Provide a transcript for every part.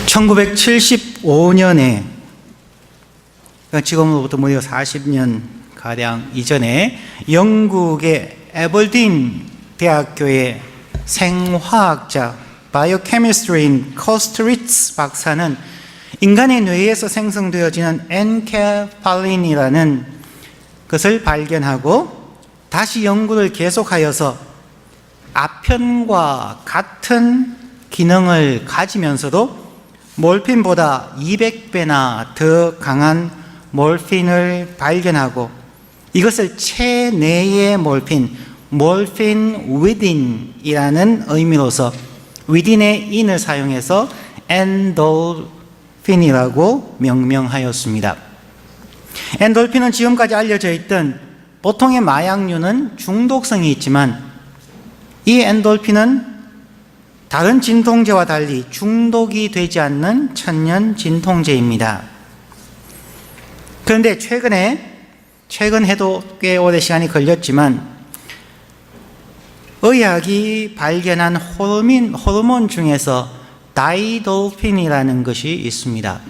1975년에 지금으로부터 무려 40년 가량 이전에 영국의 에버딘 대학교의 생화학자 바이오케미스트리인 커스트리츠 박사는 인간의 뇌에서 생성되어지는 엔케팔린이라는 것을 발견하고 다시 연구를 계속하여서 아편과 같은 기능을 가지면서도 몰핀보다 200배나 더 강한 몰핀을 발견하고 이것을 체내의 몰핀 within이라는 의미로서 within의 in을 사용해서 엔돌핀이라고 명명하였습니다. 엔돌핀은 지금까지 알려져 있던 보통의 마약류는 중독성이 있지만 이 엔돌핀은 다른 진통제와 달리 중독이 되지 않는 천연 진통제입니다. 그런데 최근 해도 꽤 오래 시간이 걸렸지만 의학이 발견한 호르몬 중에서 다이돌핀이라는 것이 있습니다.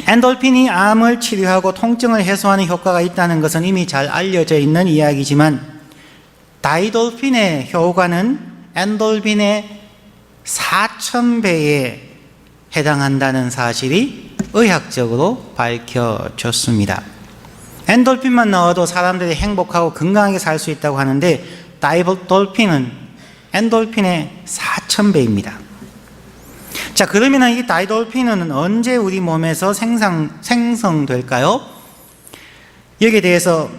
엔돌핀이 암을 치료하고 통증을 해소하는 효과가 있다는 것은 이미 잘 알려져 있는 이야기지만 다이돌핀의 효과는 엔돌핀의 4000배에 해당한다는 사실이 의학적으로 밝혀졌습니다. 엔돌핀만 나와도 사람들이 행복하고 건강하게 살 수 있다고 하는데 다이돌핀은 엔돌핀의 4000배입니다. 자, 그러면 이 다이돌핀은 언제 우리 몸에서 생성될까요? 여기에 대해서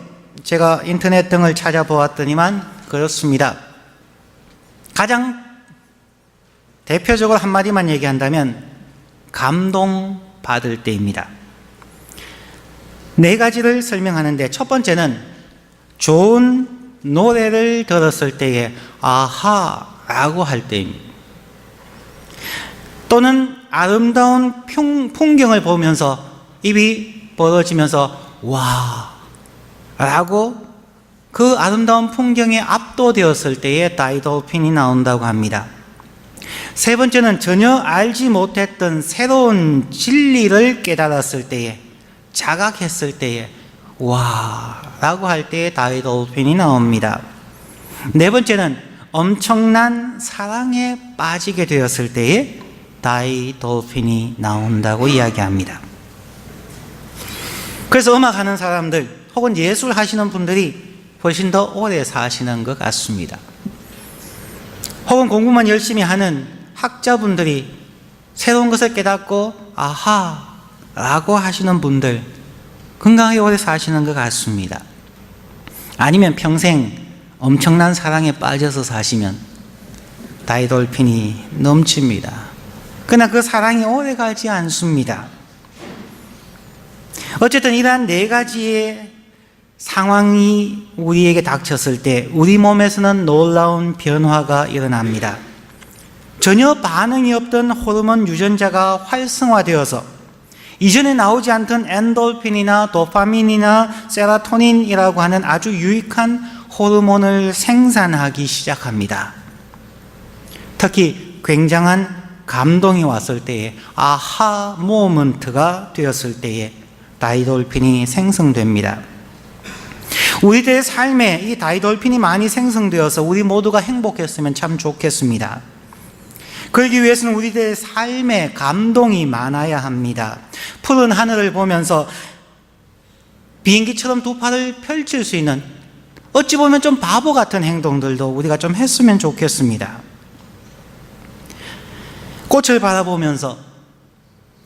제가 인터넷 등을 찾아보았더니만 그렇습니다. 가장 대표적으로 한마디만 얘기한다면 감동받을 때입니다. 네 가지를 설명하는데 첫 번째는 좋은 노래를 들었을 때에 아하라고 할 때입니다. 또는 아름다운 풍경을 보면서 입이 벌어지면서 와 라고 그 아름다운 풍경에 압도되었을 때에 다이돌핀이 나온다고 합니다. 세 번째는 전혀 알지 못했던 새로운 진리를 깨달았을 때에, 자각했을 때에 와 라고 할 때에 다이돌핀이 나옵니다. 네 번째는 엄청난 사랑에 빠지게 되었을 때에 다이돌핀이 나온다고 이야기합니다. 그래서 음악하는 사람들 혹은 예술 하시는 분들이 훨씬 더 오래 사시는 것 같습니다. 혹은 공부만 열심히 하는 학자분들이 새로운 것을 깨닫고 아하 라고 하시는 분들 건강하게 오래 사시는 것 같습니다. 아니면 평생 엄청난 사랑에 빠져서 사시면 다이돌핀이 넘칩니다. 그러나 그 사랑이 오래 가지 않습니다. 어쨌든 이러한 네 가지의 상황이 우리에게 닥쳤을 때 우리 몸에서는 놀라운 변화가 일어납니다. 전혀 반응이 없던 호르몬 유전자가 활성화되어서 이전에 나오지 않던 엔돌핀이나 도파민이나 세로토닌이라고 하는 아주 유익한 호르몬을 생산하기 시작합니다. 특히 굉장한 감동이 왔을 때에 아하 모먼트가 되었을 때에 다이돌핀이 생성됩니다. 우리들의 삶에 이 다이돌핀이 많이 생성되어서 우리 모두가 행복했으면 참 좋겠습니다. 그러기 위해서는 우리들의 삶에 감동이 많아야 합니다. 푸른 하늘을 보면서 비행기처럼 두 팔을 펼칠 수 있는 어찌 보면 좀 바보 같은 행동들도 우리가 좀 했으면 좋겠습니다. 꽃을 바라보면서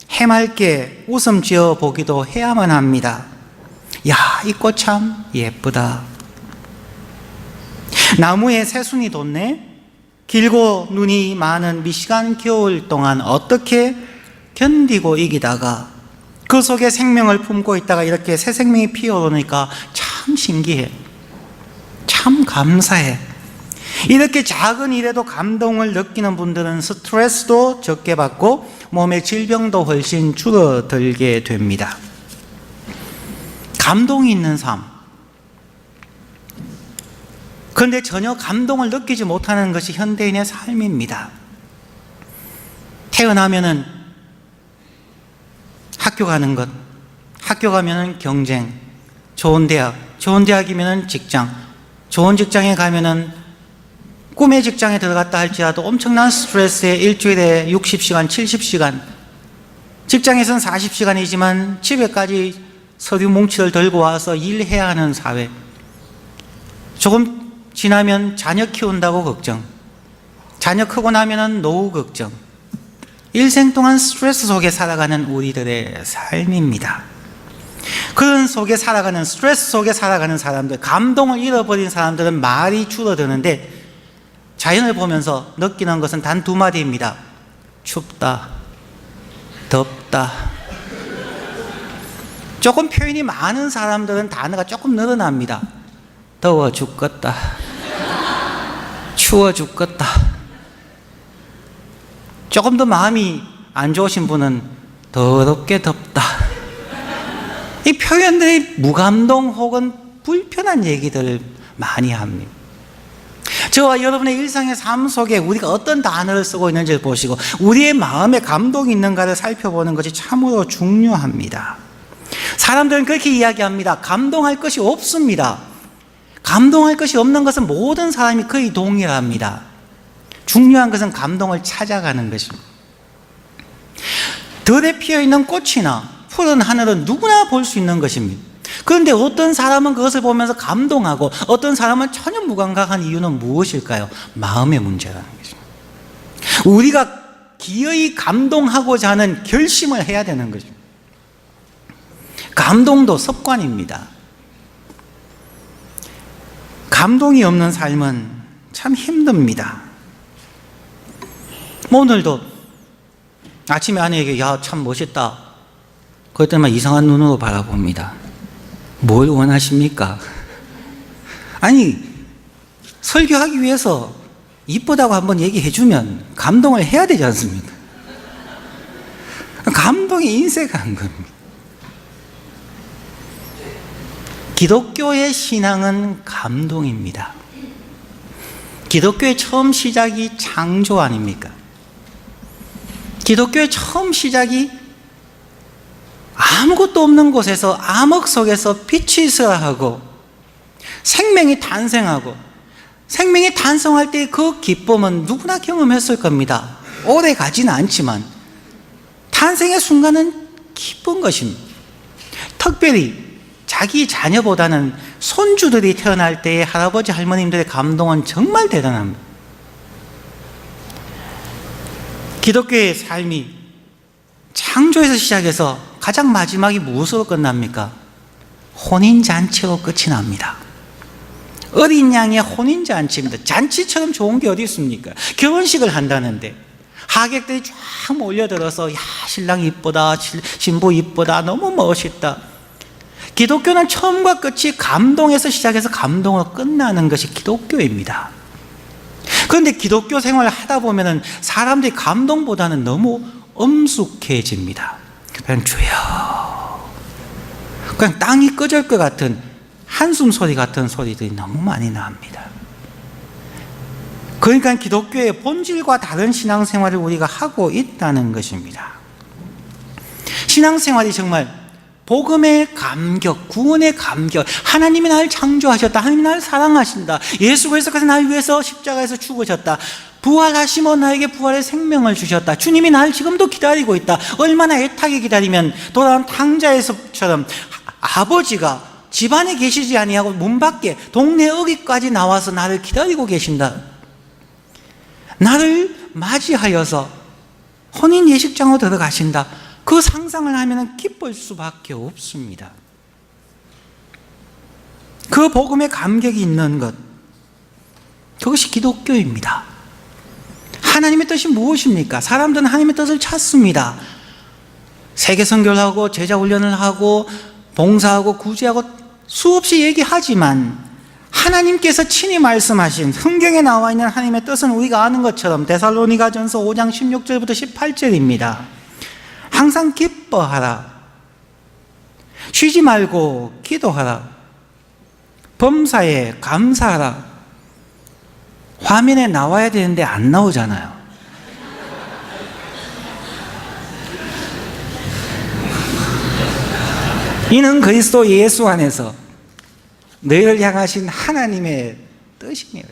해맑게 웃음 지어 보기도 해야만 합니다. 야, 이 꽃 참 예쁘다. 나무에 새순이 돋네. 길고 눈이 많은 미시간 겨울 동안 어떻게 견디고 이기다가 그 속에 생명을 품고 있다가 이렇게 새 생명이 피어오르니까 참 신기해. 참 감사해. 이렇게 작은 일에도 감동을 느끼는 분들은 스트레스도 적게 받고 몸의 질병도 훨씬 줄어들게 됩니다. 감동이 있는 삶. 그런데 전혀 감동을 느끼지 못하는 것이 현대인의 삶입니다. 태어나면은 학교 가는 것, 학교 가면은 경쟁, 좋은 대학이면은 직장, 좋은 직장에 가면은 꿈의 직장에 들어갔다 할지라도 엄청난 스트레스에 일주일에 60시간, 70시간, 직장에서는 40시간이지만 집에까지 서류 뭉치를 들고 와서 일해야 하는 사회. 조금 지나면 자녀 키운다고 걱정, 자녀 크고 나면은 노후 걱정. 일생 동안 스트레스 속에 살아가는 우리들의 삶입니다. 그런 속에 살아가는, 스트레스 속에 살아가는 사람들, 감동을 잃어버린 사람들은 말이 줄어드는데 자연을 보면서 느끼는 것은 단 두 마디입니다. 춥다, 덥다. 조금 표현이 많은 사람들은 단어가 조금 늘어납니다. 더워 죽겠다, 추워 죽겠다. 조금 더 마음이 안 좋으신 분은 더럽게 덥다. 이 표현들이 무감동 혹은 불편한 얘기들을 많이 합니다. 저와 여러분의 일상의 삶 속에 우리가 어떤 단어를 쓰고 있는지를 보시고 우리의 마음에 감동이 있는가를 살펴보는 것이 참으로 중요합니다. 사람들은 그렇게 이야기합니다. 감동할 것이 없습니다. 감동할 것이 없는 것은 모든 사람이 거의 동일합니다. 중요한 것은 감동을 찾아가는 것입니다. 들에 피어있는 꽃이나 푸른 하늘은 누구나 볼 수 있는 것입니다. 그런데 어떤 사람은 그것을 보면서 감동하고 어떤 사람은 전혀 무감각한 이유는 무엇일까요? 마음의 문제라는 것입니다. 우리가 기어이 감동하고자 하는 결심을 해야 되는 것입니다. 감동도 습관입니다. 감동이 없는 삶은 참 힘듭니다. 오늘도 아침에 아내에게 야, 참 멋있다. 그랬더니 이상한 눈으로 바라봅니다. 뭘 원하십니까? 아니, 설교하기 위해서 이쁘다고 한번 얘기해 주면 감동을 해야 되지 않습니까? 감동이 인색한 겁니다. 기독교의 신앙은 감동입니다. 기독교의 처음 시작이 창조 아닙니까? 기독교의 처음 시작이 아무것도 없는 곳에서 암흑 속에서 빛이 있어야 하고 생명이 탄생하고 생명이 탄생할 때 그 기쁨은 누구나 경험했을 겁니다. 오래 가지는 않지만 탄생의 순간은 기쁜 것입니다. 특별히 자기 자녀보다는 손주들이 태어날 때의 할아버지 할머님들의 감동은 정말 대단합니다. 기독교의 삶이 창조에서 시작해서 가장 마지막이 무엇으로 끝납니까? 혼인잔치로 끝이 납니다. 어린 양의 혼인잔치입니다. 잔치처럼 좋은 게 어디 있습니까? 결혼식을 한다는데 하객들이 쫙 몰려들어서 야, 신랑 이쁘다, 신부 이쁘다, 너무 멋있다. 기독교는 처음과 끝이 감동에서 시작해서 감동으로 끝나는 것이 기독교입니다. 그런데 기독교 생활을 하다 보면 사람들이 감동보다는 너무 엄숙해집니다. 그냥 주여, 그냥 땅이 꺼질 것 같은 한숨 소리 같은 소리들이 너무 많이 납니다. 그러니까 기독교의 본질과 다른 신앙생활을 우리가 하고 있다는 것입니다. 신앙생활이 정말 복음의 감격, 구원의 감격, 하나님이 나를 창조하셨다, 하나님이 나를 사랑하신다, 예수 그리스도께서 나를 위해서 십자가에서 죽으셨다, 부활하시며 나에게 부활의 생명을 주셨다, 주님이 나를 지금도 기다리고 있다, 얼마나 애타게 기다리면 돌아온 탕자에서처럼 아버지가 집안에 계시지 아니하고 문 밖에 동네 어귀까지 나와서 나를 기다리고 계신다, 나를 맞이하여서 혼인 예식장으로 들어가신다, 그 상상을 하면 기쁠 수밖에 없습니다. 그 복음의 감격이 있는 것, 그것이 기독교입니다. 하나님의 뜻이 무엇입니까? 사람들은 하나님의 뜻을 찾습니다. 세계 선교를 하고 제자 훈련을 하고 봉사하고 구제하고 수없이 얘기하지만 하나님께서 친히 말씀하신 성경에 나와 있는 하나님의 뜻은 우리가 아는 것처럼 데살로니가전서 5장 16절부터 18절입니다. 항상 기뻐하라, 쉬지 말고 기도하라, 범사에 감사하라. 화면에 나와야 되는데 안 나오잖아요. 이는 그리스도 예수 안에서 너희를 향하신 하나님의 뜻이며,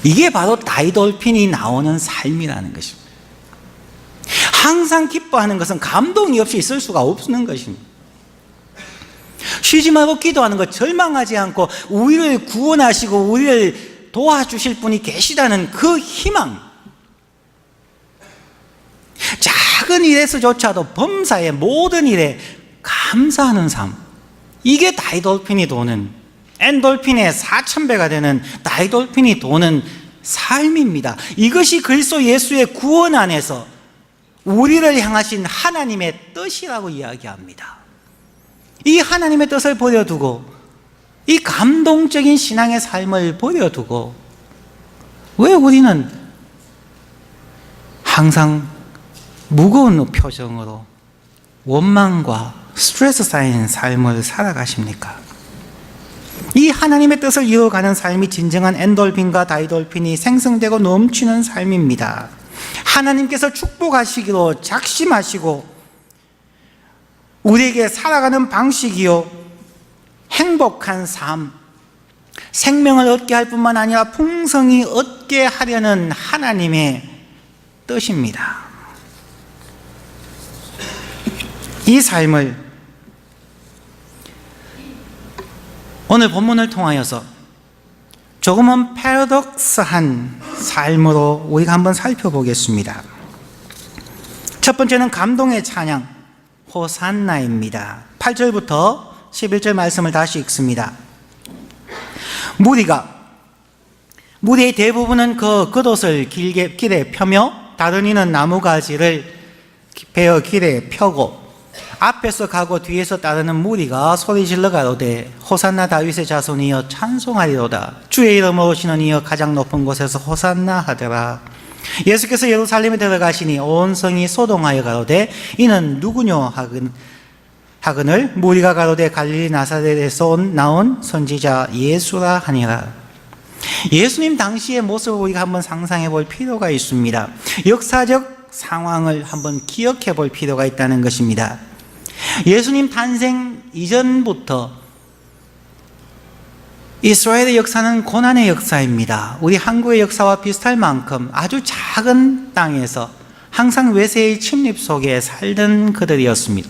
이게 바로 다이돌핀이 나오는 삶이라는 것입니다. 항상 기뻐하는 것은 감동이 없이 있을 수가 없는 것입니다. 쉬지 말고 기도하는 것, 절망하지 않고 우리를 구원하시고 우리를 도와주실 분이 계시다는 그 희망, 작은 일에서조차도 범사의 모든 일에 감사하는 삶, 이게 다이돌핀이 도는, 엔돌핀의 4000배가 되는 다이돌핀이 도는 삶입니다. 이것이 그리스도 예수의 구원 안에서 우리를 향하신 하나님의 뜻이라고 이야기합니다. 이 하나님의 뜻을 버려두고, 이 감동적인 신앙의 삶을 버려두고, 왜 우리는 항상 무거운 표정으로 원망과 스트레스 쌓인 삶을 살아가십니까? 이 하나님의 뜻을 이루어가는 삶이 진정한 엔돌핀과 다이돌핀이 생성되고 넘치는 삶입니다. 하나님께서 축복하시기로 작심하시고 우리에게 살아가는 방식이요, 행복한 삶, 생명을 얻게 할 뿐만 아니라 풍성히 얻게 하려는 하나님의 뜻입니다. 이 삶을 오늘 본문을 통하여서 조금은 패러독스한 삶으로 우리가 한번 살펴보겠습니다. 첫 번째는 감동의 찬양, 호산나입니다. 8절부터 11절 말씀을 다시 읽습니다. 무리의 대부분은 그 겉옷을 길에 펴며 다른 이는 나무가지를 베어 길에 펴고 앞에서 가고 뒤에서 따르는 무리가 소리질러 가로되 호산나 다윗의 자손이여 찬송하리로다. 주의 이름으로 오시는 이여 가장 높은 곳에서 호산나 하더라. 예수께서 예루살렘에 들어가시니 온 성이 소동하여 가로되 이는 누구뇨 하거늘 무리가 가로되 갈릴리 나사렛에서 나온 선지자 예수라 하니라. 예수님 당시의 모습을 우리가 한번 상상해 볼 필요가 있습니다. 역사적 상황을 한번 기억해 볼 필요가 있다는 것입니다. 예수님 탄생 이전부터 이스라엘의 역사는 고난의 역사입니다. 우리 한국의 역사와 비슷할 만큼 아주 작은 땅에서 항상 외세의 침입 속에 살던 그들이었습니다.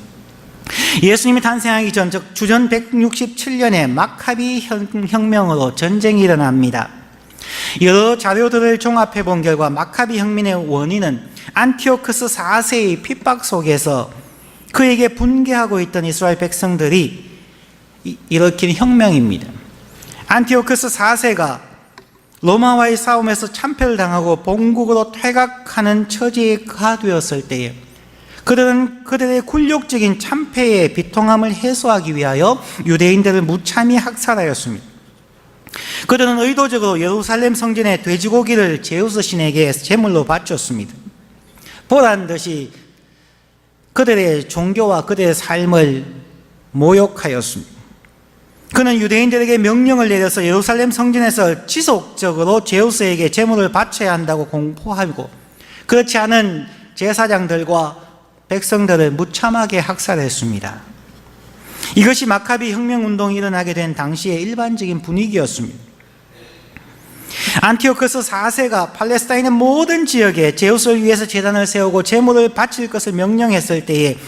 예수님이 탄생하기 전, 즉 주전 167년에 마카비 혁명으로 전쟁이 일어납니다. 여러 자료들을 종합해 본 결과 마카비 혁명의 원인은 안티오크스 4세의 핍박 속에서 그에게 분개하고 있던 이스라엘 백성들이 일으킨 혁명입니다. 안티오크스 4세가 로마와의 싸움에서 참패를 당하고 본국으로 퇴각하는 처지에 가되었을 때에 그들은 그들의 굴욕적인 참패의 비통함을 해소하기 위하여 유대인들을 무참히 학살하였습니다. 그들은 의도적으로 예루살렘 성전의 돼지고기를 제우스 신에게 제물로 바쳤습니다. 보란듯이 그들의 종교와 그들의 삶을 모욕하였습니다. 그는 유대인들에게 명령을 내려서 예루살렘 성전에서 지속적으로 제우스에게 제물을 바쳐야 한다고 공포하고, 그렇지 않은 제사장들과 백성들을 무참하게 학살했습니다. 이것이 마카비 혁명운동이 일어나게 된 당시의 일반적인 분위기였습니다. 안티오크스 4세가 팔레스타인의 모든 지역에 제우스를 위해서 제단을 세우고 제물을 바칠 것을 명령했을 때에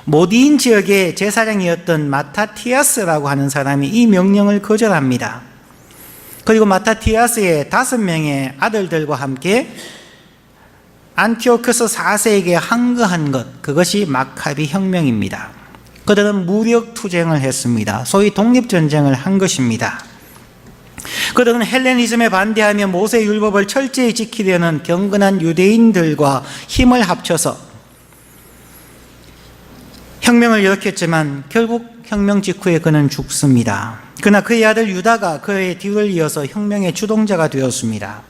모딘 지역의 제사장이었던 마타티아스라고 하는 사람이 이 명령을 거절합니다. 그리고 마타티아스의 5명의 아들들과 함께 안티오크스 4세에게 항거한 것, 그것이 마카비 혁명입니다. 그들은 무력 투쟁을 했습니다. 소위 독립전쟁을 한 것입니다. 그들은 헬레니즘에 반대하며 모세 율법을 철저히 지키려는 경건한 유대인들과 힘을 합쳐서 혁명을 일으켰지만 결국 혁명 직후에 그는 죽습니다. 그러나 그의 아들 유다가 그의 뒤를 이어서 혁명의 주동자가 되었습니다.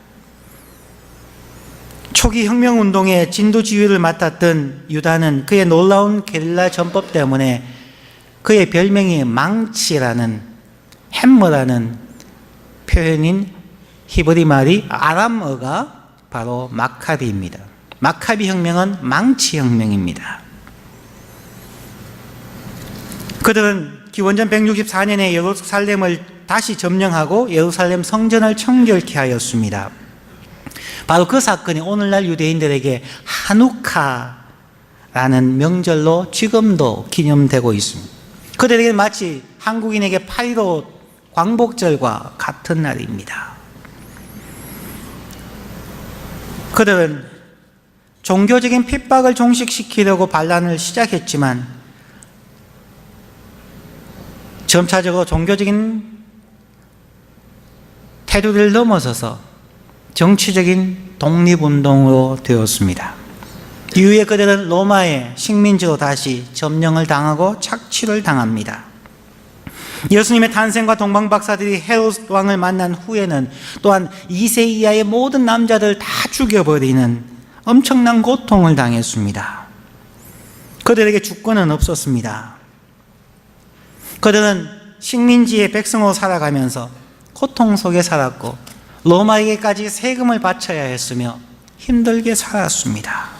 초기 혁명운동의 진두지휘를 맡았던 유다는 그의 놀라운 게릴라 전법 때문에 그의 별명이 망치라는, 햄머라는 표현인 히브리 말이 아람어가 바로 마카비입니다. 마카비 혁명은 망치 혁명입니다. 그들은 기원전 164년에 예루살렘을 다시 점령하고 예루살렘 성전을 청결케 하였습니다. 바로 그 사건이 오늘날 유대인들에게 하누카라는 명절로 지금도 기념되고 있습니다. 그들에게 마치 한국인에게 8.15 광복절과 같은 날입니다. 그들은 종교적인 핍박을 종식시키려고 반란을 시작했지만 점차적으로 종교적인 테두리를 넘어서서 정치적인 독립운동으로 되었습니다. 이후에 그들은 로마의 식민지로 다시 점령을 당하고 착취를 당합니다. 예수님의 탄생과 동방박사들이 헤롯 왕을 만난 후에는 또한 2세 이하의 모든 남자들 다 죽여버리는 엄청난 고통을 당했습니다. 그들에게 주권은 없었습니다. 그들은 식민지의 백성으로 살아가면서 고통 속에 살았고 로마에게까지 세금을 바쳐야 했으며 힘들게 살았습니다.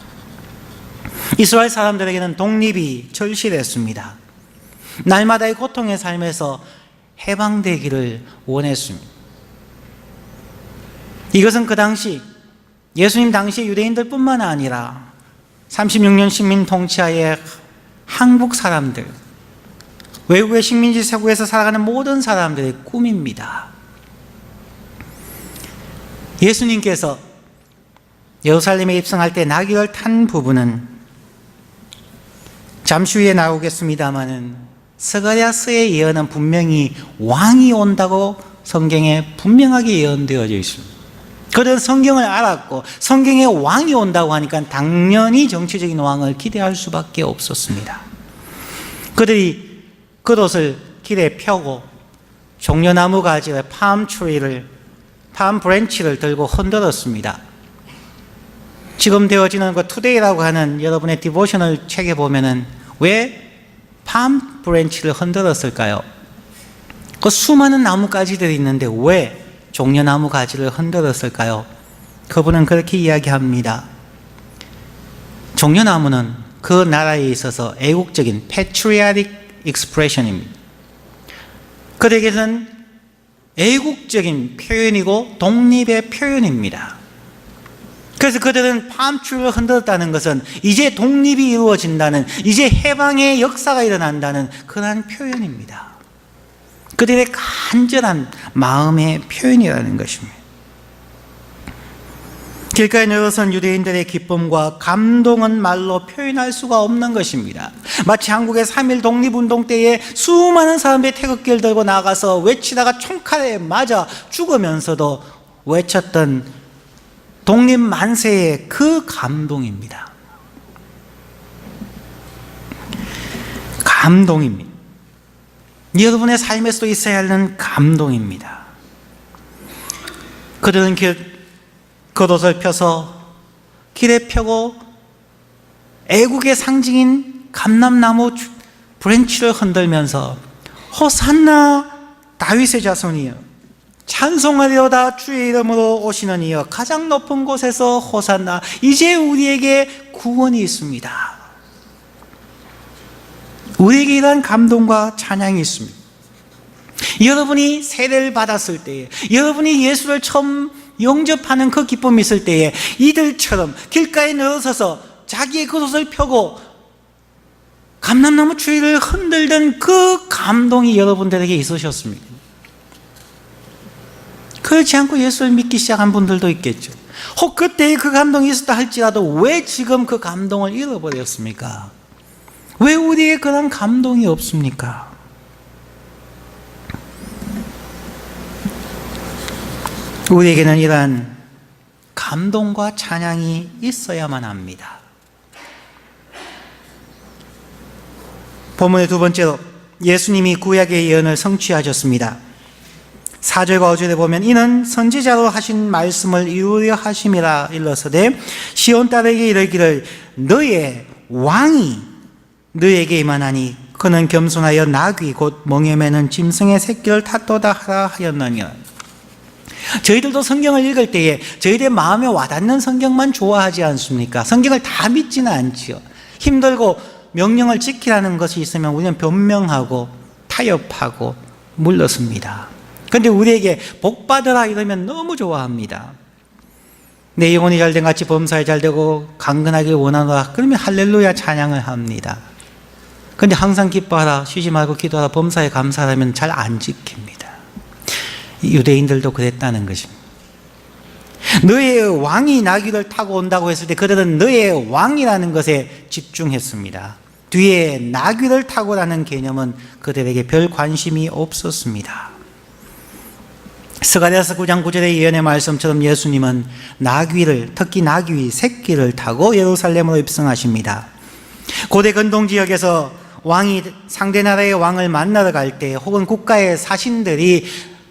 이스라엘 사람들에게는 독립이 절실했습니다. 날마다의 고통의 삶에서 해방되기를 원했습니다. 이것은 그 당시 예수님 당시 유대인들뿐만 아니라 36년 식민 통치하에 한국 사람들, 외국의 식민지 세국에서 살아가는 모든 사람들의 꿈입니다. 예수님께서 예루살렘에 입성할 때 나귀를 탄 부분은 잠시 후에 나오겠습니다마는 스가랴서의 예언은 분명히 왕이 온다고 성경에 분명하게 예언되어져 있습니다. 그런 성경을 알았고 성경에 왕이 온다고 하니까 당연히 정치적인 왕을 기대할 수밖에 없었습니다. 그들이 겉옷을 길에 펴고 종려나무 가지의 팜 브랜치를 들고 흔들었습니다. 지금 되어지는 그 투데이라고 하는 여러분의 디보셔널 책에 보면은 왜 팜 브랜치를 흔들었을까요? 그 수많은 나뭇가지들이 있는데 왜 종려나무 가지를 흔들었을까요? 그분은 그렇게 이야기합니다. 종려나무는 그 나라에 있어서 애국적인 patriotic expression입니다. 그들에게는 애국적인 표현이고 독립의 표현입니다. 그래서 그들은 팜트리를 흔들었다는 것은 이제 독립이 이루어진다는, 이제 해방의 역사가 일어난다는 그러한 표현입니다. 그들의 간절한 마음의 표현이라는 것입니다. 길가에 늘어선 유대인들의 기쁨과 감동은 말로 표현할 수가 없는 것입니다. 마치 한국의 3.1 독립운동 때에 수많은 사람들이 태극기를 들고 나가서 외치다가 총칼에 맞아 죽으면서도 외쳤던 독립 만세의 그 감동입니다. 감동입니다. 여러분의 삶에서도 있어야 하는 감동입니다. 그들은 겉옷을 펴서 길에 펴고 애국의 상징인 감람나무 브랜치를 흔들면서 호산나 다윗의 자손이여 찬송하리로다 주의 이름으로 오시는 이여 가장 높은 곳에서 호산나 이제 우리에게 구원이 있습니다. 우리에게 이러한 감동과 찬양이 있습니다. 여러분이 세례를 받았을 때에, 여러분이 예수를 처음 영접하는 그 기쁨이 있을 때에 이들처럼 길가에 늘어서서 자기의 겉옷을 펴고 감람나무 추위를 흔들던 그 감동이 여러분들에게 있으셨습니까? 그렇지 않고 예수를 믿기 시작한 분들도 있겠죠. 혹 그때의 그 감동이 있었다 할지라도 왜 지금 그 감동을 잃어버렸습니까? 왜 우리에게 그런 감동이 없습니까? 우리에게는 이러한 감동과 찬양이 있어야만 합니다. 본문의 두 번째로 예수님이 구약의 예언을 성취하셨습니다. 4절과 5절에 보면 이는 선지자로 하신 말씀을 이루려 하심이라 일러서되 시온 딸에게 이르기를 너의 왕이 너에게 임하나니 그는 겸손하여 나귀 곧 멍에 매는 짐승의 새끼를 탓도다 하라 하였느니라. 저희들도 성경을 읽을 때에 저희들의 마음에 와닿는 성경만 좋아하지 않습니까? 성경을 다 믿지는 않지요. 힘들고 명령을 지키라는 것이 있으면 우리는 변명하고 타협하고 물러섭니다. 그런데 우리에게 복 받으라 이러면 너무 좋아합니다. 내 영혼이 잘된 같이 범사에 잘되고 강건하길 원하노라 그러면 할렐루야 찬양을 합니다. 그런데 항상 기뻐하라 쉬지 말고 기도하라 범사에 감사하라면 잘 안 지킵니다. 유대인들도 그랬다는 것입니다. 너의 왕이 나귀를 타고 온다고 했을 때 그들은 너의 왕이라는 것에 집중했습니다. 뒤에 나귀를 타고라는 개념은 그들에게 별 관심이 없었습니다. 스가랴서 9장 9절의 예언의 말씀처럼 예수님은 나귀를, 특히 나귀 새끼를 타고 예루살렘으로 입성하십니다. 고대 근동 지역에서 왕이 상대 나라의 왕을 만나러 갈 때 혹은 국가의 사신들이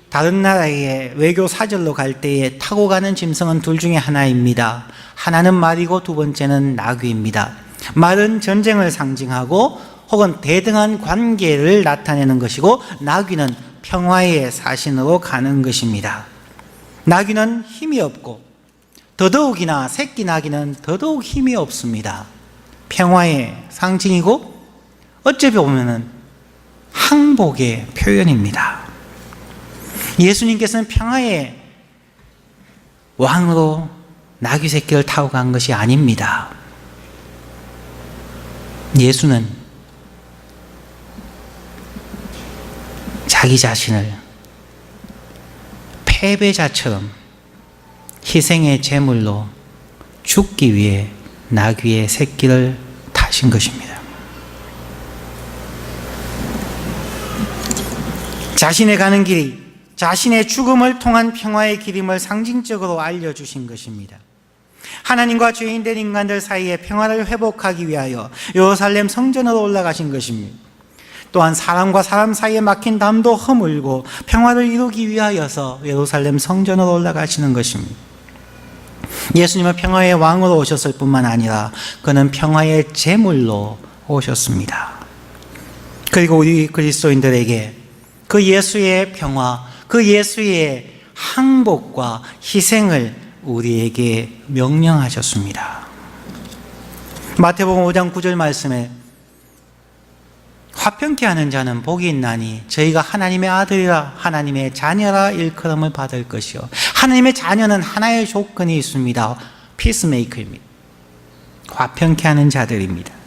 다른 나라의 외교 사절로 갈 때에 타고 가는 짐승은 둘 중에 하나입니다. 하나는 말이고 두 번째는 나귀입니다. 말은 전쟁을 상징하고 혹은 대등한 관계를 나타내는 것이고 나귀는 평화의 사신으로 가는 것입니다. 나귀는 힘이 없고 더더욱이나 새끼 나귀는 더더욱 힘이 없습니다. 평화의 상징이고 어찌 보면 항복의 표현입니다. 예수님께서는 평화의 왕으로 나귀 새끼를 타고 간 것이 아닙니다. 예수는 자기 자신을 패배자처럼 희생의 제물로 죽기 위해 나귀의 새끼를 타신 것입니다. 자신의 가는 길이 자신의 죽음을 통한 평화의 길임을 상징적으로 알려주신 것입니다. 하나님과 죄인된 인간들 사이에 평화를 회복하기 위하여 예루살렘 성전으로 올라가신 것입니다. 또한 사람과 사람 사이에 막힌 담도 허물고 평화를 이루기 위하여서 예루살렘 성전으로 올라가시는 것입니다. 예수님은 평화의 왕으로 오셨을 뿐만 아니라 그는 평화의 제물로 오셨습니다. 그리고 우리 그리스도인들에게 그 예수의 평화, 그 예수의 항복과 희생을 우리에게 명령하셨습니다. 마태복음 5장 9절 말씀에 화평케 하는 자는 복이 있나니 저희가 하나님의 아들이라 하나님의 자녀라 일컬음을 받을 것이요. 하나님의 자녀는 하나의 조건이 있습니다. 피스메이커입니다. 화평케 하는 자들입니다.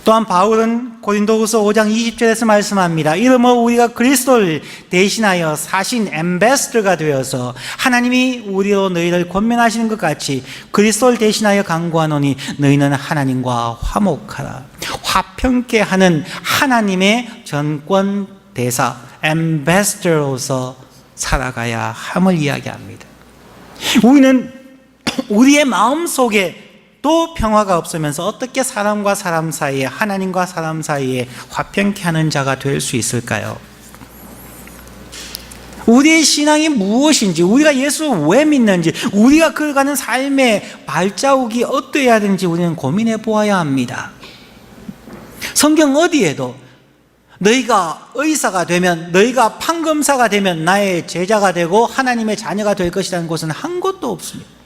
또한 바울은 고린도후서 5장 20절에서 말씀합니다. 이러므로 우리가 그리스도를 대신하여 사신 엠베스더가 되어서 하나님이 우리로 너희를 권면하시는 것 같이 그리스도를 대신하여 간구하노니 너희는 하나님과 화목하라. 화평케 하는 하나님의 전권 대사 엠베스더로서 살아가야 함을 이야기합니다. 우리는 우리의 마음속에 또 평화가 없으면서 어떻게 사람과 사람 사이에 하나님과 사람 사이에 화평케 하는 자가 될 수 있을까요? 우리의 신앙이 무엇인지, 우리가 예수 왜 믿는지, 우리가 걸어가는 삶의 발자국이 어떠해야 되는지 우리는 고민해 보아야 합니다. 성경 어디에도 너희가 의사가 되면, 너희가 판검사가 되면 나의 제자가 되고 하나님의 자녀가 될 것이라는 것은 한 곳도 없습니다.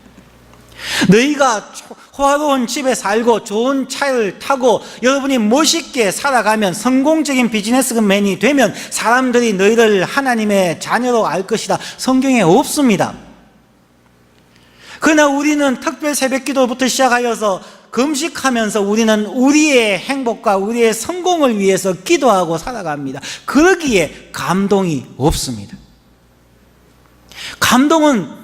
너희가 호화로운 집에 살고 좋은 차를 타고 여러분이 멋있게 살아가면 성공적인 비즈니스맨이 되면 사람들이 너희를 하나님의 자녀로 알 것이다. 성경에 없습니다. 그러나 우리는 특별 새벽기도부터 시작하여서 금식하면서 우리는 우리의 행복과 우리의 성공을 위해서 기도하고 살아갑니다. 그러기에 감동이 없습니다. 감동은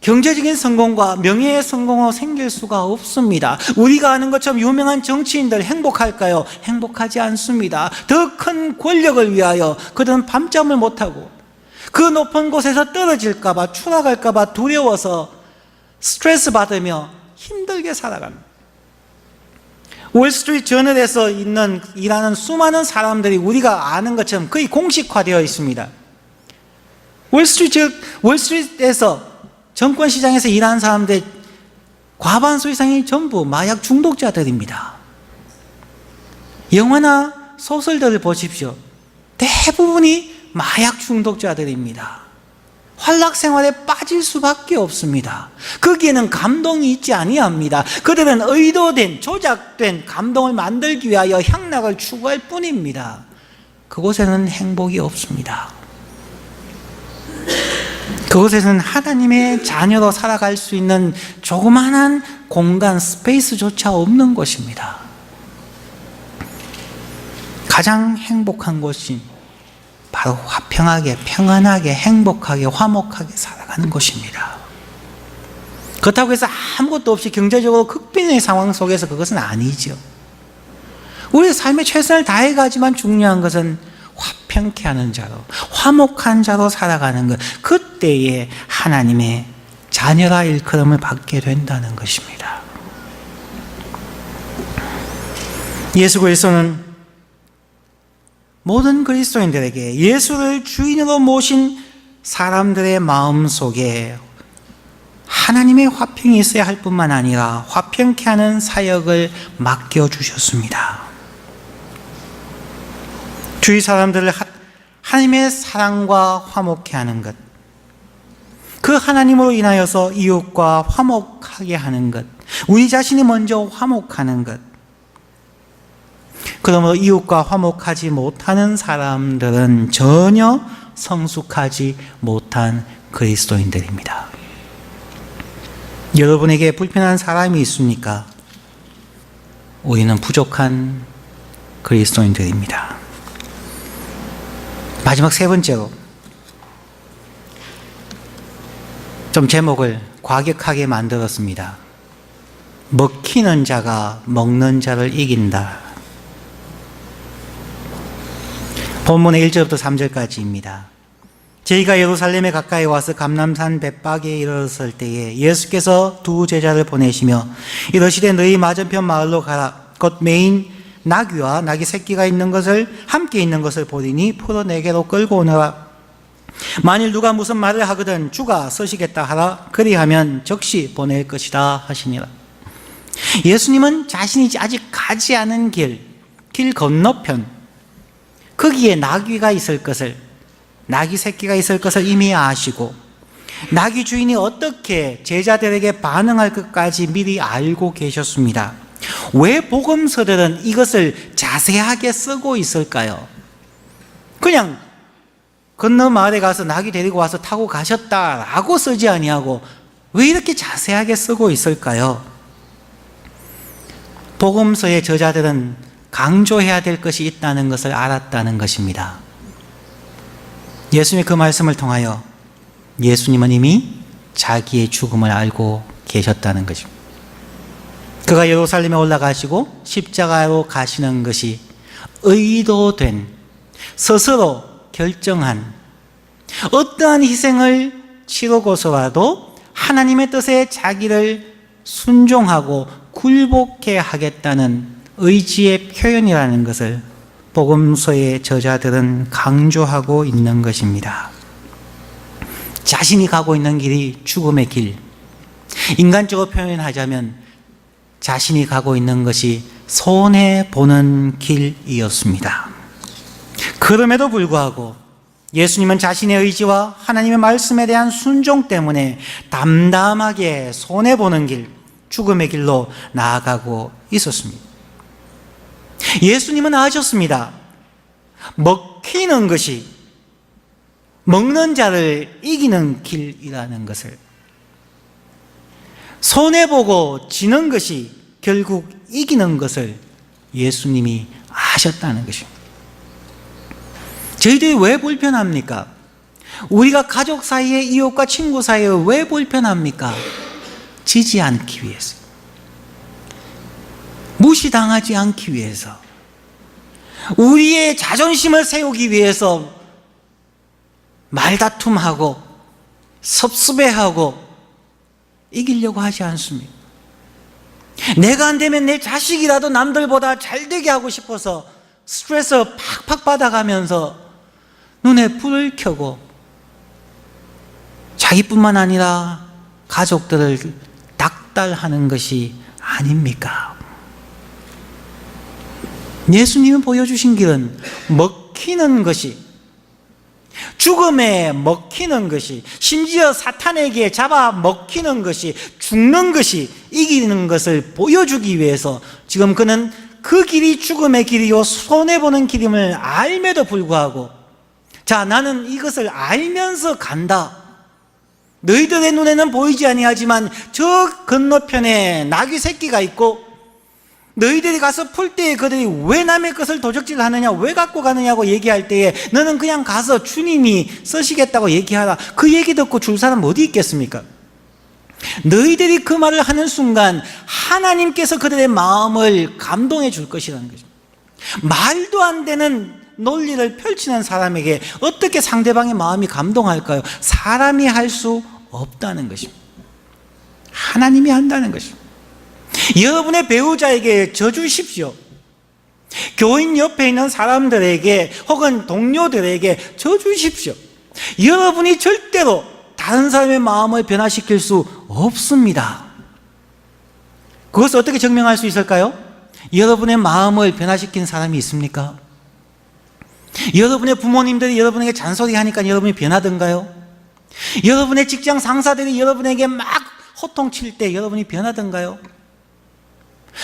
경제적인 성공과 명예의 성공으로 생길 수가 없습니다. 우리가 아는 것처럼 유명한 정치인들 행복할까요? 행복하지 않습니다. 더 큰 권력을 위하여 그들은 밤잠을 못하고 그 높은 곳에서 떨어질까 봐, 추락할까 봐 두려워서 스트레스 받으며 힘들게 살아갑니다. 월스트리트 저널에서 일하는 수많은 우리가 아는 것처럼 거의 공식화되어 있습니다. 월스트리트에서 정권 시장에서 일하는 사람들 과반수 이상이 전부 마약 중독자들입니다. 영화나 소설들을 보십시오. 대부분이 마약 중독자들입니다. 환락 생활에 빠질 수밖에 없습니다. 거기에는 감동이 있지 아니합니다. 그들은 의도된, 조작된 감동을 만들기 위하여 향락을 추구할 뿐입니다. 그곳에는 행복이 없습니다. 그곳에서는 하나님의 자녀로 살아갈 수 있는 조그마한 공간, 스페이스조차 없는 곳입니다. 가장 행복한 곳이 바로 화평하게, 평안하게, 행복하게, 화목하게 살아가는 곳입니다. 그렇다고 해서 아무것도 없이 경제적으로 극빈의 상황 속에서 그것은 아니죠. 우리의 삶에 최선을 다해가지만 중요한 것은 화평케 하는 자로, 화목한 자로 살아가는 것, 그때에 하나님의 자녀라 일컬음을 받게 된다는 것입니다. 예수 그리스도는 모든 그리스도인들에게 예수를 주인으로 모신 사람들의 마음속에 하나님의 화평이 있어야 할 뿐만 아니라 화평케 하는 사역을 맡겨주셨습니다. 주위 사람들을 하나님의 사랑과 화목케 하는 것, 그 하나님으로 인하여서 이웃과 화목하게 하는 것, 우리 자신이 먼저 화목하는 것, 그러므로 이웃과 화목하지 못하는 사람들은 전혀 성숙하지 못한 그리스도인들입니다. 여러분에게 불편한 사람이 있습니까? 우리는 부족한 그리스도인들입니다. 마지막 세 번째로 좀 제목을 과격하게 만들었습니다. 먹히는 자가 먹는 자를 이긴다. 본문의 1절부터 3절까지입니다. 저희가 예루살렘에 가까이 와서 감람산 벳박에 이르렀을 때에 예수께서 두 제자를 보내시며 이르시되 너희 맞은편 마을로 가라. 곧 메인 나귀와 나귀 새끼가 있는 것을 함께 있는 것을 보리니 풀어 내게로 끌고 오너라. 만일 누가 무슨 말을 하거든 주가 서시겠다 하라. 그리하면 즉시 보낼 것이다 하시니라. 예수님은 자신이 아직 가지 않은 길 건너편, 거기에 나귀가 있을 것을, 나귀 새끼가 있을 것을 이미 아시고 나귀 주인이 어떻게 제자들에게 반응할 것까지 미리 알고 계셨습니다. 왜 복음서들은 이것을 자세하게 쓰고 있을까요? 그냥 건너 마을에 가서 나귀 데리고 와서 타고 가셨다라고 쓰지 아니하고 왜 이렇게 자세하게 쓰고 있을까요? 복음서의 저자들은 강조해야 될 것이 있다는 것을 알았다는 것입니다. 예수님의 그 말씀을 통하여 예수님은 이미 자기의 죽음을 알고 계셨다는 것입니다. 그가 예루살렘에 올라가시고 십자가로 가시는 것이 의도된, 스스로 결정한 어떠한 희생을 치르고서라도 하나님의 뜻에 자기를 순종하고 굴복해 하겠다는 의지의 표현이라는 것을 복음서의 저자들은 강조하고 있는 것입니다. 자신이 가고 있는 길이 죽음의 길, 인간적으로 표현하자면 자신이 가고 있는 것이 손해보는 길이었습니다. 그럼에도 불구하고 예수님은 자신의 의지와 하나님의 말씀에 대한 순종 때문에 담담하게 손해보는 길, 죽음의 길로 나아가고 있었습니다. 예수님은 아셨습니다. 먹히는 것이 먹는 자를 이기는 길이라는 것을, 손해보고 지는 것이 결국 이기는 것을 예수님이 아셨다는 것입니다. 저희들이 왜 불편합니까? 우리가 가족 사이에, 이웃과 친구 사이에 왜 불편합니까? 지지 않기 위해서, 무시당하지 않기 위해서, 우리의 자존심을 세우기 위해서 말다툼하고 섭섭해하고 이기려고 하지 않습니다. 내가 안 되면 내 자식이라도 남들보다 잘 되게 하고 싶어서 스트레스 팍팍 받아가면서 눈에 불을 켜고 자기뿐만 아니라 가족들을 닥달하는 것이 아닙니까? 예수님이 보여주신 길은 먹히는 것이, 죽음에 먹히는 것이, 심지어 사탄에게 잡아 먹히는 것이, 죽는 것이 이기는 것을 보여주기 위해서 지금 그는 그 길이 죽음의 길이요 손해보는 길임을 알매도 불구하고, 자, 나는 이것을 알면서 간다. 너희들의 눈에는 보이지 아니하지만 저 건너편에 나귀 새끼가 있고, 너희들이 가서 풀 때에 그들이 왜 남의 것을 도적질하느냐, 왜 갖고 가느냐고 얘기할 때에 너는 그냥 가서 주님이 쓰시겠다고 얘기하라. 그 얘기 듣고 줄 사람 어디 있겠습니까? 너희들이 그 말을 하는 순간 하나님께서 그들의 마음을 감동해 줄 것이라는 거죠. 말도 안 되는 논리를 펼치는 사람에게 어떻게 상대방의 마음이 감동할까요? 사람이 할 수 없다는 것입니다. 하나님이 한다는 것입니다. 여러분의 배우자에게 져주십시오. 교인 옆에 있는 사람들에게 혹은 동료들에게 져주십시오. 여러분이 절대로 다른 사람의 마음을 변화시킬 수 없습니다. 그것을 어떻게 증명할 수 있을까요? 여러분의 마음을 변화시킨 사람이 있습니까? 여러분의 부모님들이 여러분에게 잔소리하니까 여러분이 변하던가요? 여러분의 직장 상사들이 여러분에게 막 호통칠 때 여러분이 변하던가요?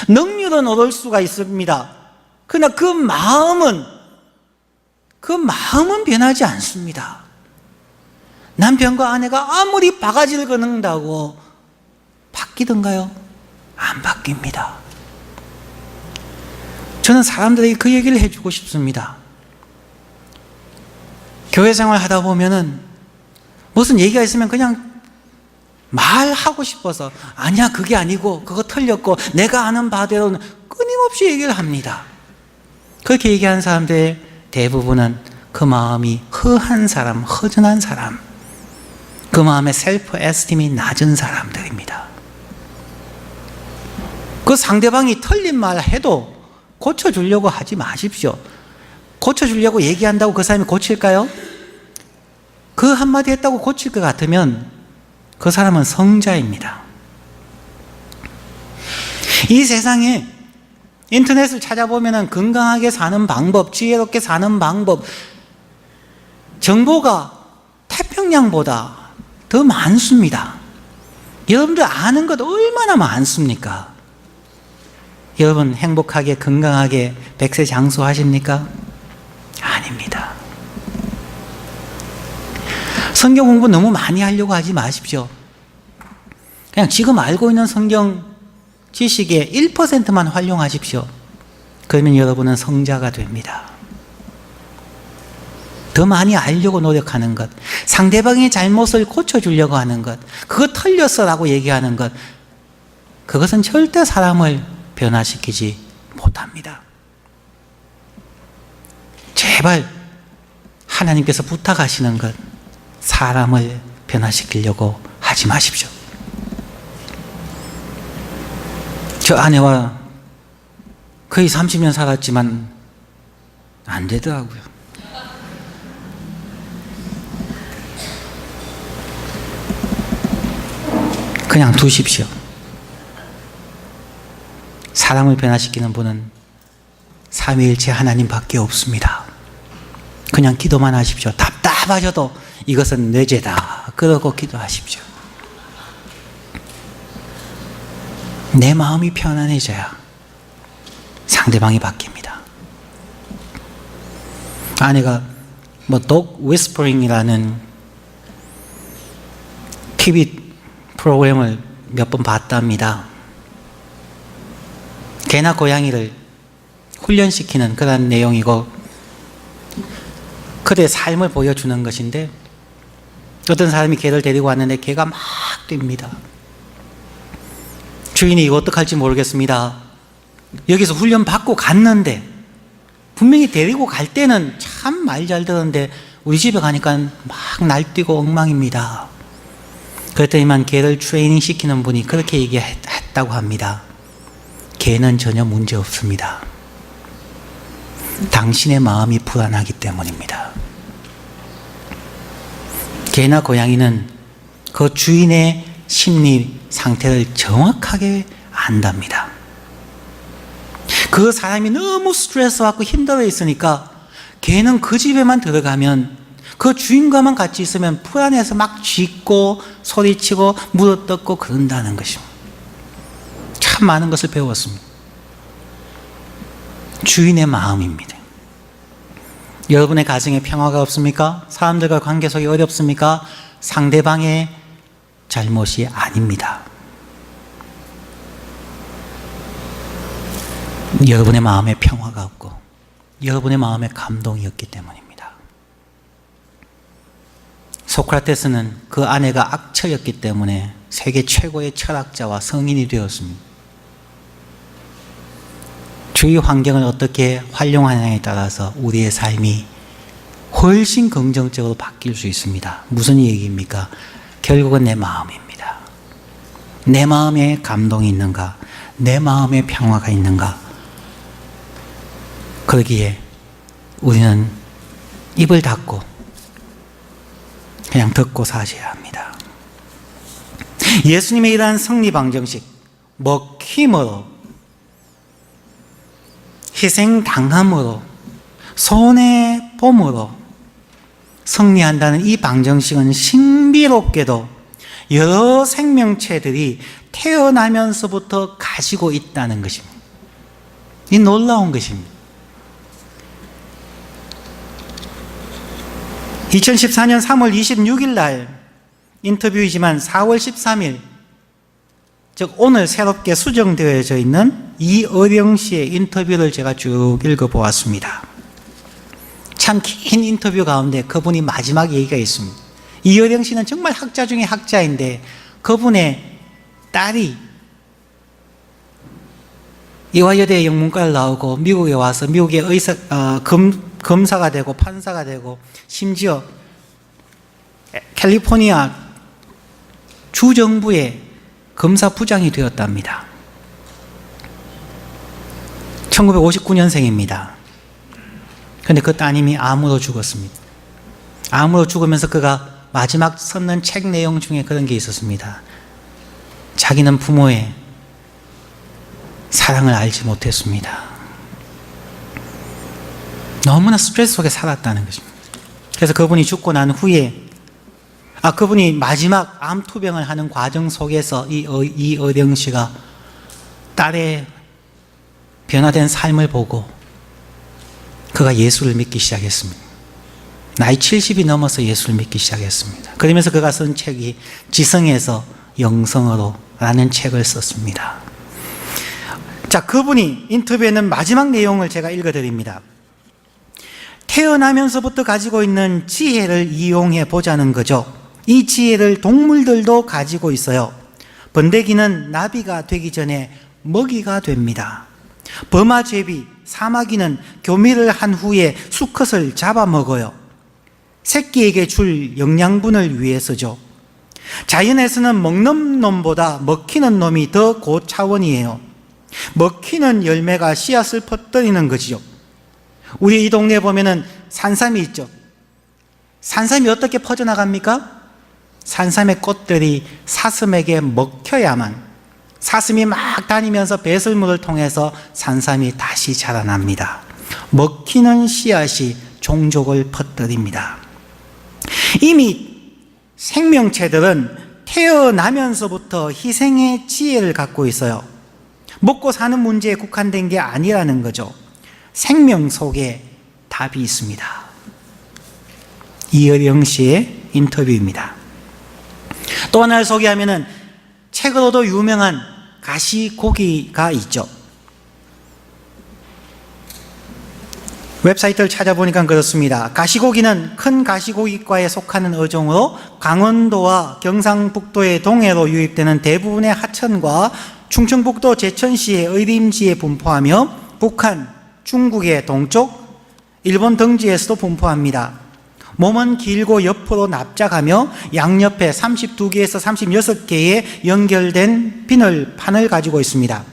능률은 오를 수가 있습니다. 그러나 그 마음은 변하지 않습니다. 남편과 아내가 아무리 바가지를 걷는다고 바뀌던가요? 안 바뀝니다. 저는 사람들에게 그 얘기를 해주고 싶습니다. 교회 생활 하다 보면은 무슨 얘기가 있으면 그냥 말하고 싶어서, 아니야 그게 아니고 그거 틀렸고 내가 아는 바대로는 끊임없이 얘기를 합니다. 그렇게 얘기하는 사람들의 대부분은 그 마음이 허한 사람, 허전한 사람, 그 마음의 셀프 에스팀이 낮은 사람들입니다. 그 상대방이 틀린 말 해도 고쳐주려고 하지 마십시오. 고쳐주려고 얘기한다고 그 사람이 고칠까요? 그 한마디 했다고 고칠 것 같으면 그 사람은 성자입니다. 이 세상에 인터넷을 찾아보면 건강하게 사는 방법, 지혜롭게 사는 방법, 정보가 태평양보다 더 많습니다. 여러분들 아는 것 얼마나 많습니까? 여러분 행복하게 건강하게 백세 장수하십니까? 아닙니다. 성경 공부 너무 많이 하려고 하지 마십시오. 그냥 지금 알고 있는 성경 지식의 1%만 활용하십시오. 그러면 여러분은 성자가 됩니다. 더 많이 알려고 노력하는 것, 상대방의 잘못을 고쳐주려고 하는 것, 그거 틀렸어라고 얘기하는 것, 그것은 절대 사람을 변화시키지 못합니다. 제발 하나님께서 부탁하시는 것, 사람을 변화시키려고 하지 마십시오. 저 아내와 거의 30년 살았지만 안 되더라고요. 그냥 두십시오. 사람을 변화시키는 분은 삼위일체 하나님밖에 없습니다. 그냥 기도만 하십시오. 답답하셔도 이것은 내 죄다 그러고 기도하십시오. 내 마음이 편안해져야 상대방이 바뀝니다. 아내가 독 위스퍼링이라는 TV 프로그램을 몇 번 봤답니다. 개나 고양이를 훈련시키는 그런 내용이고 그들의 삶을 보여주는 것인데, 어떤 사람이 개를 데리고 왔는데 개가 막 뜁니다. 주인이 이거 어떡할지 모르겠습니다. 여기서 훈련 받고 갔는데 분명히 데리고 갈 때는 참 말 잘 듣는데 우리 집에 가니까 막 날뛰고 엉망입니다. 그랬더니만 개를 트레이닝 시키는 분이 그렇게 얘기했다고 합니다. 개는 전혀 문제 없습니다. 당신의 마음이 불안하기 때문입니다. 개나 고양이는 그 주인의 심리 상태를 정확하게 안답니다. 그 사람이 너무 스트레스 받고 힘들어 있으니까 개는 그 집에만 들어가면 그 주인과만 같이 있으면 불안해서 막 짖고 소리치고 물어뜯고 그런다는 것입니다. 참 많은 것을 배웠습니다. 주인의 마음입니다. 여러분의 가정에 평화가 없습니까? 사람들과 관계 속이 어렵습니까? 상대방의 잘못이 아닙니다. 여러분의 마음에 평화가 없고 여러분의 마음에 감동이 없기 때문입니다. 소크라테스는 그 아내가 악처였기 때문에 세계 최고의 철학자와 성인이 되었습니다. 주위 환경을 어떻게 활용하느냐에 따라서 우리의 삶이 훨씬 긍정적으로 바뀔 수 있습니다. 무슨 얘기입니까? 결국은 내 마음입니다. 내 마음에 감동이 있는가? 내 마음에 평화가 있는가? 그러기에 우리는 입을 닫고 그냥 듣고 사셔야 합니다. 예수님의 이러한 승리방정식, 먹힘으로, 희생당함으로, 손해봄으로 승리한다는 이 방정식은 신비롭게도 여러 생명체들이 태어나면서부터 가지고 있다는 것입니다. 이 놀라운 것입니다. 2014년 3월 26일 날 인터뷰이지만 4월 13일, 즉 오늘 새롭게 수정되어져 있는 이어령 씨의 인터뷰를 제가 쭉 읽어보았습니다. 참 긴 인터뷰 가운데 그분이 마지막 얘기가 있습니다. 이어령 씨는 정말 학자 중에 학자인데 그분의 딸이 이화여대 영문과를 나오고 미국에 와서 미국의 검사가 되고 판사가 되고 심지어 캘리포니아 주정부의 검사부장이 되었답니다. 1959년생입니다. 그런데 그 따님이 암으로 죽었습니다. 암으로 죽으면서 그가 마지막 썼는 책 내용 중에 그런 게 있었습니다. 자기는 부모의 사랑을 알지 못했습니다. 너무나 스트레스 속에 살았다는 것입니다. 그래서 그분이 죽고 난 후에 그분이 마지막 암 투병을 하는 과정 속에서 이어령 씨가 딸의 변화된 삶을 보고 그가 예수를 믿기 시작했습니다. 나이 70이 넘어서 예수를 믿기 시작했습니다. 그러면서 그가 쓴 책이 지성에서 영성으로 라는 책을 썼습니다. 자, 그분이 인터뷰에는 마지막 내용을 제가 읽어드립니다. 태어나면서부터 가지고 있는 지혜를 이용해 보자는 거죠. 이 지혜를 동물들도 가지고 있어요. 번데기는 나비가 되기 전에 먹이가 됩니다. 버마제비, 사마귀는 교미를 한 후에 수컷을 잡아먹어요. 새끼에게 줄 영양분을 위해서죠. 자연에서는 먹는 놈보다 먹히는 놈이 더 고차원이에요. 먹히는 열매가 씨앗을 퍼뜨리는 거지요. 우리 이 동네에 보면은 산삼이 있죠. 산삼이 어떻게 퍼져나갑니까? 산삼의 꽃들이 사슴에게 먹혀야만, 사슴이 막 다니면서 배설물을 통해서 산삼이 다시 자라납니다. 먹히는 씨앗이 종족을 퍼뜨립니다. 이미 생명체들은 태어나면서부터 희생의 지혜를 갖고 있어요. 먹고 사는 문제에 국한된 게 아니라는 거죠. 생명 속에 답이 있습니다. 이어령 씨의 인터뷰입니다. 또 하나를 소개하면은 책으로도 유명한 가시고기가 있죠. 웹사이트를 찾아보니까 그렇습니다. 가시고기는 큰 가시고기과에 속하는 어종으로 강원도와 경상북도의 동해로 유입되는 대부분의 하천과 충청북도 제천시의 의림지에 분포하며 북한, 중국의 동쪽, 일본 등지에서도 분포합니다. 몸은 길고 옆으로 납작하며 양옆에 32개에서 36개의 연결된 비늘판을 가지고 있습니다.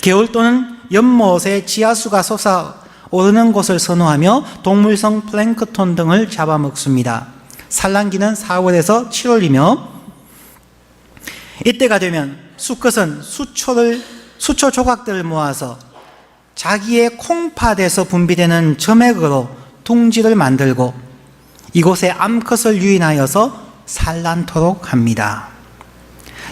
겨울 또는 연못에 지하수가 솟아오르는 곳을 선호하며 동물성 플랭크톤 등을 잡아먹습니다. 산란기는 4월에서 7월이며 이때가 되면 수컷은 수초 조각들을 모아서 자기의 콩팥에서 분비되는 점액으로 둥지를 만들고 이곳에 암컷을 유인하여서 산란토록 합니다.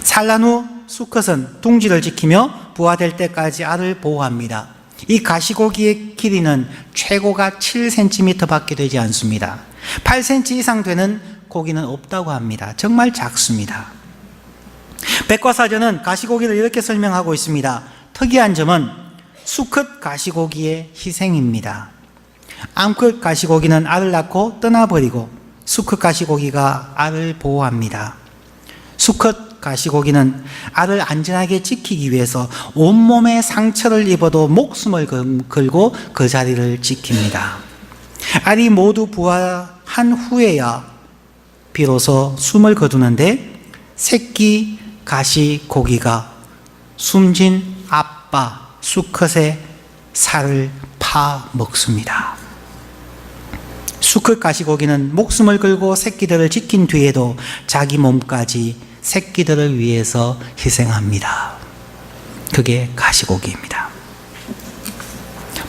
산란 후 수컷은 둥지를 지키며 부화될 때까지 알을 보호합니다. 이 가시고기의 길이는 최고가 7cm 밖에 되지 않습니다. 8cm 이상 되는 고기는 없다고 합니다. 정말 작습니다. 백과사전은 가시고기를 이렇게 설명하고 있습니다. 특이한 점은 수컷 가시고기의 희생입니다. 암컷 가시고기는 알을 낳고 떠나버리고 수컷 가시고기가 알을 보호합니다. 수컷 가시고기는 알을 안전하게 지키기 위해서 온몸에 상처를 입어도 목숨을 걸고 그 자리를 지킵니다. 알이 모두 부화한 후에야 비로소 숨을 거두는데 새끼 가시고기가 숨진 아빠 수컷의 살을 파먹습니다. 수컷 가시고기는 목숨을 걸고 새끼들을 지킨 뒤에도 자기 몸까지 새끼들을 위해서 희생합니다. 그게 가시고기입니다.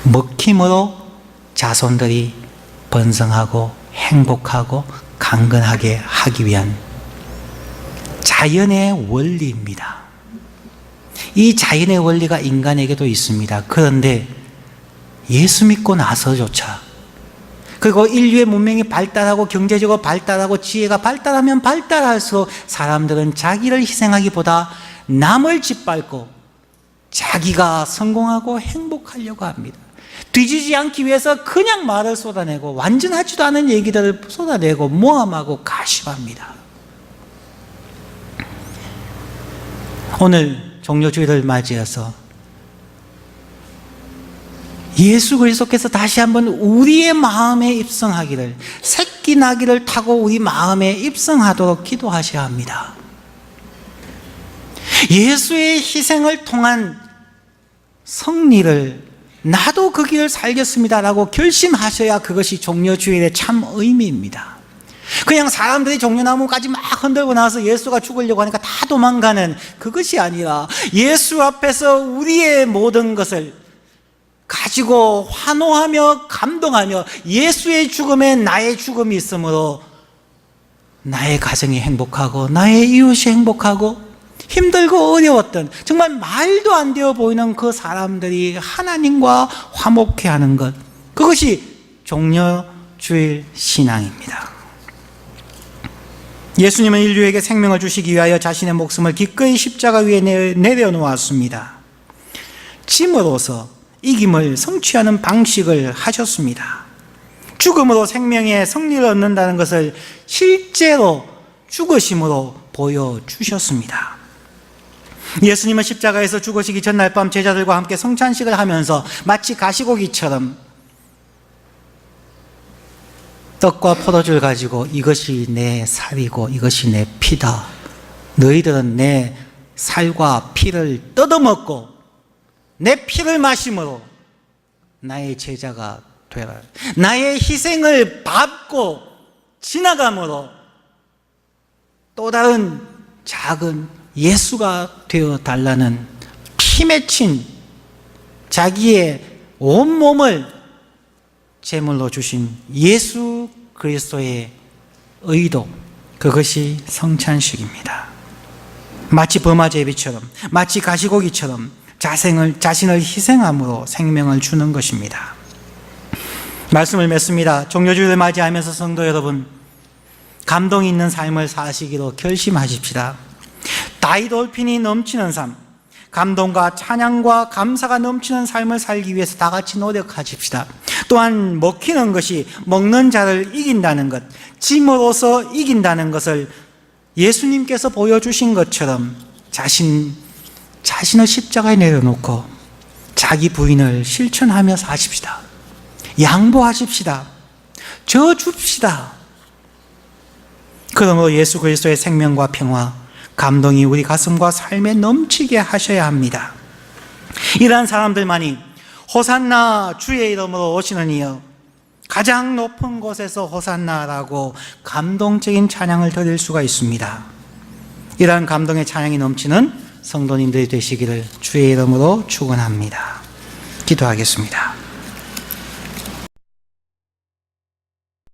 먹힘으로 자손들이 번성하고 행복하고 강건하게 하기 위한 자연의 원리입니다. 이 자연의 원리가 인간에게도 있습니다. 그런데 예수 믿고 나서조차, 그리고 인류의 문명이 발달하고 경제적으로 발달하고 지혜가 발달하면 발달할수록 사람들은 자기를 희생하기보다 남을 짓밟고 자기가 성공하고 행복하려고 합니다. 뒤지지 않기 위해서 그냥 말을 쏟아내고 완전하지도 않은 얘기들을 쏟아내고 모함하고 가심합니다. 오늘 종료주일을 맞이해서 예수 그리스도께서 다시 한번 우리의 마음에 입성하기를, 새끼 나기를 타고 우리 마음에 입성하도록 기도하셔야 합니다. 예수의 희생을 통한 승리를 나도 그 길을 살겠습니다라고 결심하셔야 그것이 종료주일의 참 의미입니다. 그냥 사람들이 종려나무까지 막 흔들고 나서 예수가 죽으려고 하니까 다 도망가는 그것이 아니라 예수 앞에서 우리의 모든 것을 가지고 환호하며 감동하며 예수의 죽음에 나의 죽음이 있으므로 나의 가정이 행복하고 나의 이웃이 행복하고 힘들고 어려웠던 정말 말도 안 되어 보이는 그 사람들이 하나님과 화목해 하는 것, 그것이 종려주일 신앙입니다. 예수님은 인류에게 생명을 주시기 위하여 자신의 목숨을 기꺼이 십자가 위에 내려놓았습니다. 짐으로서 이김을 성취하는 방식을 하셨습니다. 죽음으로 생명의 승리를 얻는다는 것을 실제로 죽으심으로 보여주셨습니다. 예수님은 십자가에서 죽으시기 전날 밤 제자들과 함께 성찬식을 하면서 마치 가시고기처럼 떡과 포도주를 가지고 이것이 내 살이고 이것이 내 피다. 너희들은 내 살과 피를 뜯어먹고 내 피를 마심으로 나의 제자가 되라. 나의 희생을 밟고 지나감으로 또 다른 작은 예수가 되어 달라는 피 맺힌 자기의 온몸을 제물로 주신 예수 그리스도의 의도, 그것이 성찬식입니다. 마치 범아제비처럼, 마치 가시고기처럼 자신을 희생함으로 생명을 주는 것입니다. 말씀을 맺습니다. 종료주일을 맞이하면서 성도 여러분, 감동이 있는 삶을 사시기로 결심하십시다. 다이돌핀이 넘치는 삶, 감동과 찬양과 감사가 넘치는 삶을 살기 위해서 다 같이 노력하십시다. 또한 먹히는 것이 먹는 자를 이긴다는 것, 짐으로서 이긴다는 것을 예수님께서 보여주신 것처럼 자신을 십자가에 내려놓고 자기 부인을 실천하며 사십시다. 양보하십시다. 져줍시다. 그러므로 예수 그리스도의 생명과 평화, 감동이 우리 가슴과 삶에 넘치게 하셔야 합니다. 이러한 사람들만이 호산나 주의 이름으로 오시는 이여, 가장 높은 곳에서 호산나라고 감동적인 찬양을 드릴 수가 있습니다. 이러한 감동의 찬양이 넘치는 성도님들이 되시기를 주의 이름으로 축원합니다. 기도하겠습니다.